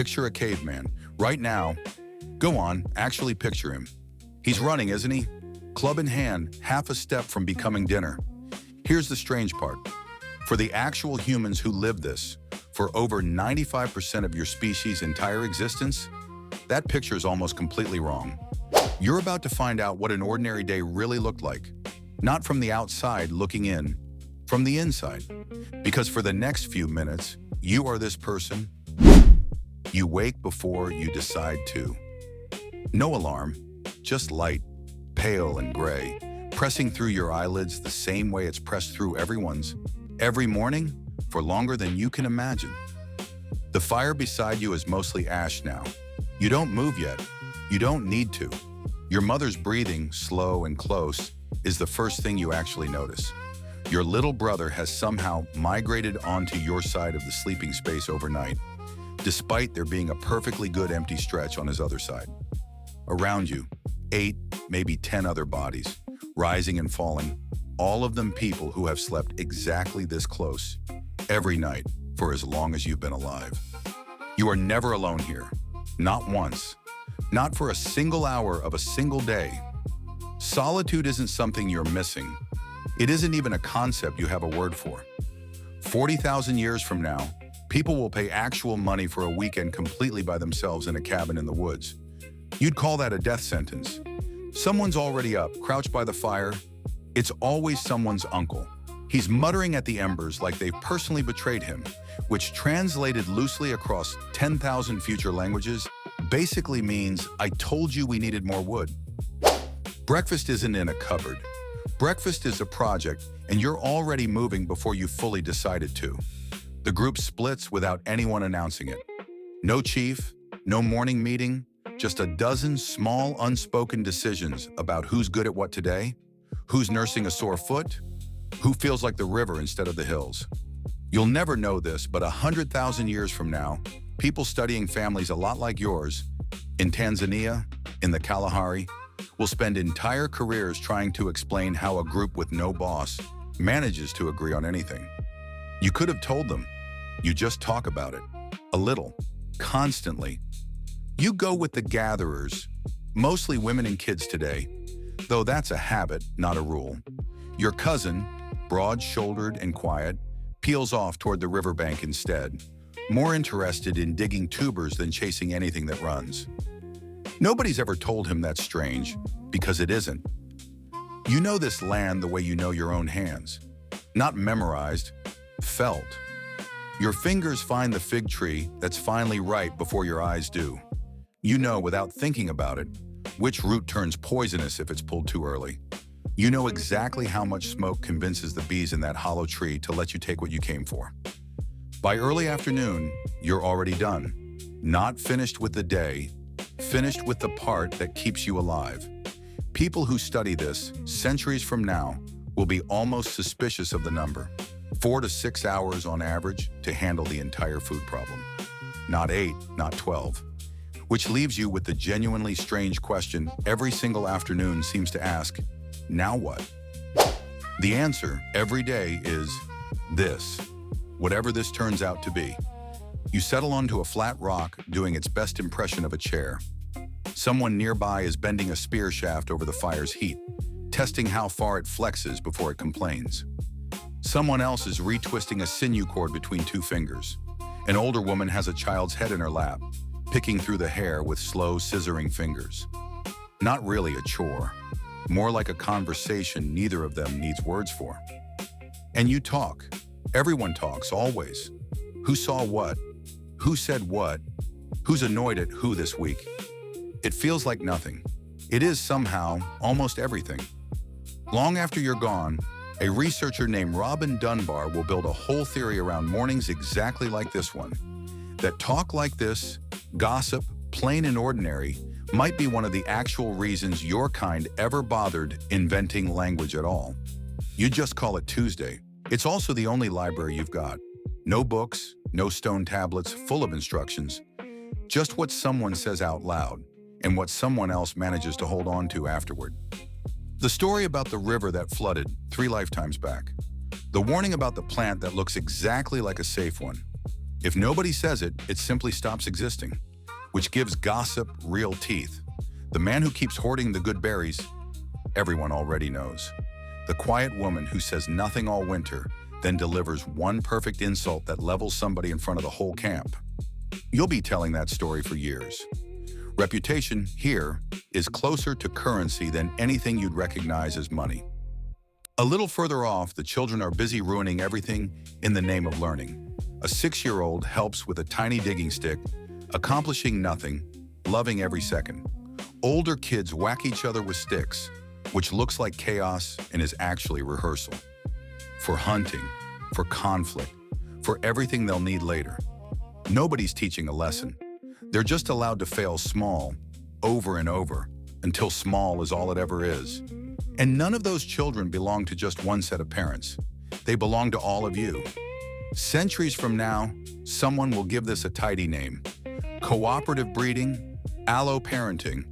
Picture a caveman. Right now, go on, actually picture him. He's running, isn't he? Club in hand, half a step from becoming dinner. Here's the strange part. For the actual humans who live this, for over 95% of your species' entire existence, that picture is almost completely wrong. You're about to find out what an ordinary day really looked like. Not from the outside looking in, from the inside. Because for the next few minutes, you are this person. You wake before you decide to. No alarm, just light, pale and gray, pressing through your eyelids the same way it's pressed through everyone's, every morning, for longer than you can imagine. The fire beside you is mostly ash now. You don't move yet. You don't need to. Your mother's breathing, slow and close, is the first thing you actually notice. Your little brother has somehow migrated onto your side of the sleeping space overnight, despite there being a perfectly good empty stretch on his other side. Around you, 8, maybe 10 other bodies, rising and falling, all of them people who have slept exactly this close, every night, for as long as you've been alive. You are never alone here, not once, not for a single hour of a single day. Solitude isn't something you're missing. It isn't even a concept you have a word for. 40,000 years from now, people will pay actual money for a weekend completely by themselves in a cabin in the woods. You'd call that a death sentence. Someone's already up, crouched by the fire. It's always someone's uncle. He's muttering at the embers like they've personally betrayed him, which translated loosely across 10,000 future languages basically means, I told you we needed more wood. Breakfast isn't in a cupboard. Breakfast is a project, and you're already moving before you fully decided to. The group splits without anyone announcing it. No chief, no morning meeting, just a dozen small unspoken decisions about who's good at what today, who's nursing a sore foot, who feels like the river instead of the hills. You'll never know this, but 100,000 years from now, people studying families a lot like yours, in Tanzania, in the Kalahari, will spend entire careers trying to explain how a group with no boss manages to agree on anything. You could have told them. You just talk about it. A little. Constantly. You go with the gatherers, mostly women and kids today, though that's a habit, not a rule. Your cousin, broad-shouldered and quiet, peels off toward the riverbank instead, more interested in digging tubers than chasing anything that runs. Nobody's ever told him that's strange, because it isn't. You know this land the way you know your own hands. Not memorized, felt. Your fingers find the fig tree that's finally ripe before your eyes do. You know without thinking about it, which root turns poisonous if it's pulled too early. You know exactly how much smoke convinces the bees in that hollow tree to let you take what you came for. By early afternoon, you're already done. Not finished with the day, finished with the part that keeps you alive. People who study this, centuries from now, will be almost suspicious of the number. 4 to 6 hours on average to handle the entire food problem. Not 8, not 12. Which leaves you with the genuinely strange question every single afternoon seems to ask, now what? The answer every day is this, whatever this turns out to be. You settle onto a flat rock doing its best impression of a chair. Someone nearby is bending a spear shaft over the fire's heat, testing how far it flexes before it complains. Someone else is retwisting a sinew cord between 2 fingers. An older woman has a child's head in her lap, picking through the hair with slow, scissoring fingers. Not really a chore, more like a conversation neither of them needs words for. And you talk. Everyone talks, always. Who saw what? Who said what? Who's annoyed at who this week? It feels like nothing. It is somehow almost everything. Long after you're gone, a researcher named Robin Dunbar will build a whole theory around mornings exactly like this one. That talk like this, gossip, plain and ordinary, might be one of the actual reasons your kind ever bothered inventing language at all. You just call it Tuesday. It's also the only library you've got. No books, no stone tablets full of instructions. Just what someone says out loud and what someone else manages to hold on to afterward. The story about the river that flooded 3 lifetimes back. The warning about the plant that looks exactly like a safe one. If nobody says it, it simply stops existing, which gives gossip real teeth. The man who keeps hoarding the good berries, everyone already knows. The quiet woman who says nothing all winter, then delivers one perfect insult that levels somebody in front of the whole camp. You'll be telling that story for years. Reputation here is closer to currency than anything you'd recognize as money. A little further off, the children are busy ruining everything in the name of learning. A 6-year-old helps with a tiny digging stick, accomplishing nothing, loving every second. Older kids whack each other with sticks, which looks like chaos and is actually rehearsal. For hunting, for conflict, for everything they'll need later. Nobody's teaching a lesson. They're just allowed to fail small, over and over, until small is all it ever is. And none of those children belong to just one set of parents. They belong to all of you. Centuries from now, someone will give this a tidy name. Cooperative breeding, allo-parenting.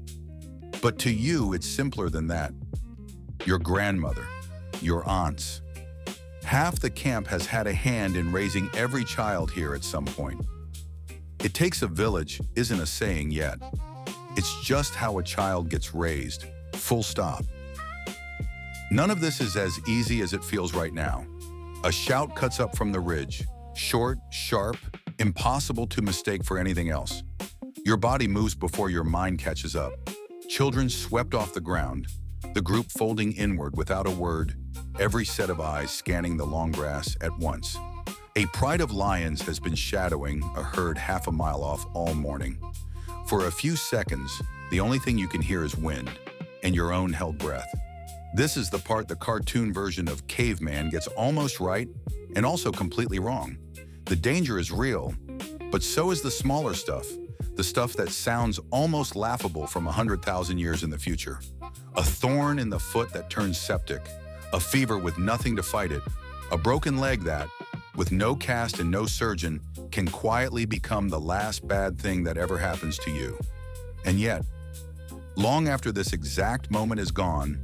But to you, it's simpler than that. Your grandmother, your aunts. Half the camp has had a hand in raising every child here at some point. It takes a village isn't a saying yet. It's just how a child gets raised, full stop. None of this is as easy as it feels right now. A shout cuts up from the ridge, short, sharp, impossible to mistake for anything else. Your body moves before your mind catches up. Children swept off the ground, the group folding inward without a word, every set of eyes scanning the long grass at once. A pride of lions has been shadowing a herd half a mile off all morning. For a few seconds, the only thing you can hear is wind and your own held breath. This is the part the cartoon version of Caveman gets almost right and also completely wrong. The danger is real, but so is the smaller stuff, the stuff that sounds almost laughable from 100,000 years in the future. A thorn in the foot that turns septic, a fever with nothing to fight it, a broken leg that, with no cast and no surgeon, can quietly become the last bad thing that ever happens to you. And yet, long after this exact moment is gone,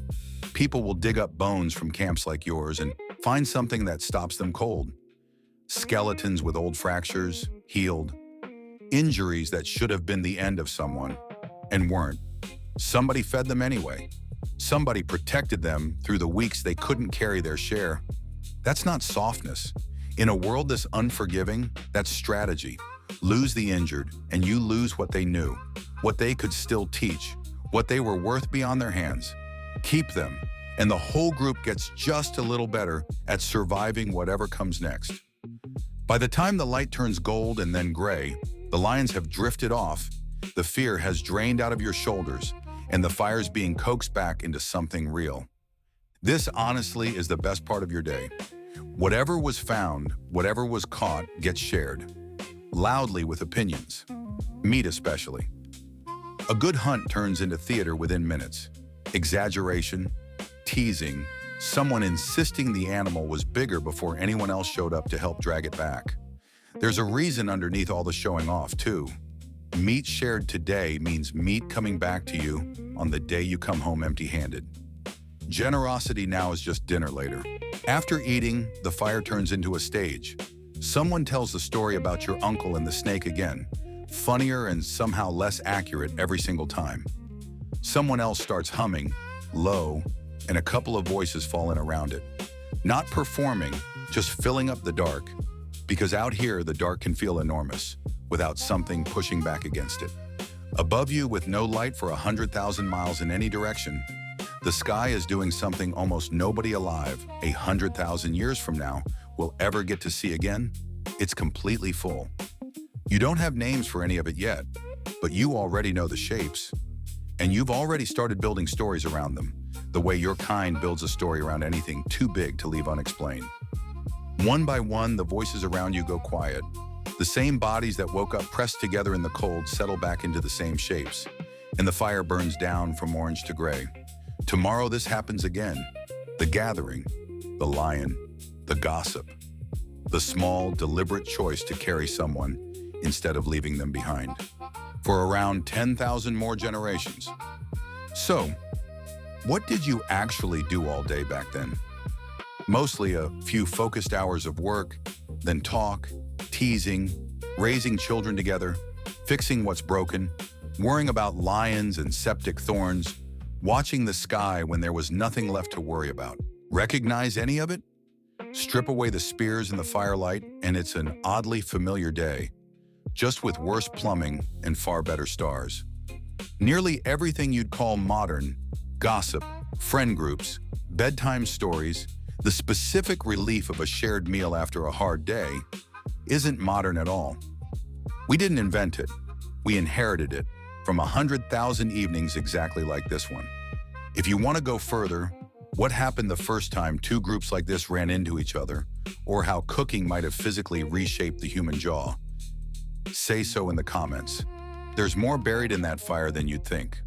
people will dig up bones from camps like yours and find something that stops them cold. Skeletons with old fractures, healed. Injuries that should have been the end of someone, and weren't. Somebody fed them anyway. Somebody protected them through the weeks they couldn't carry their share. That's not softness. In a world this unforgiving, that's strategy. Lose the injured, and you lose what they knew, what they could still teach, what they were worth beyond their hands. Keep them, and the whole group gets just a little better at surviving whatever comes next. By the time the light turns gold and then gray, the lions have drifted off, the fear has drained out of your shoulders, and the fire's being coaxed back into something real. This honestly is the best part of your day. Whatever was found, whatever was caught, gets shared. Loudly with opinions. Meat especially. A good hunt turns into theater within minutes. Exaggeration, teasing, someone insisting the animal was bigger before anyone else showed up to help drag it back. There's a reason underneath all the showing off, too. Meat shared today means meat coming back to you on the day you come home empty-handed. Generosity now is just dinner later. After eating, the fire turns into a stage. Someone tells the story about your uncle and the snake again, funnier and somehow less accurate every single time. Someone else starts humming, low, and a couple of voices fall in around it. Not performing, just filling up the dark, because out here the dark can feel enormous, without something pushing back against it. Above you, with no light for 100,000 miles in any direction, the sky is doing something almost nobody alive 100,000 years from now will ever get to see again. It's completely full. You don't have names for any of it yet, but you already know the shapes. And you've already started building stories around them, the way your kind builds a story around anything too big to leave unexplained. One by one, the voices around you go quiet. The same bodies that woke up pressed together in the cold settle back into the same shapes, and the fire burns down from orange to gray. Tomorrow this happens again. The gathering, the lion, the gossip, the small, deliberate choice to carry someone instead of leaving them behind. For around 10,000 more generations. So, what did you actually do all day back then? Mostly a few focused hours of work, then talk, teasing, raising children together, fixing what's broken, worrying about lions and septic thorns, watching the sky when there was nothing left to worry about. Recognize any of it? Strip away the spears in the firelight, and it's an oddly familiar day, just with worse plumbing and far better stars. Nearly everything you'd call modern, gossip, friend groups, bedtime stories, the specific relief of a shared meal after a hard day, isn't modern at all. We didn't invent it. We inherited it from 100,000 evenings exactly like this one. If you want to go further, what happened the first time two groups like this ran into each other, or how cooking might have physically reshaped the human jaw? Say so in the comments. There's more buried in that fire than you'd think.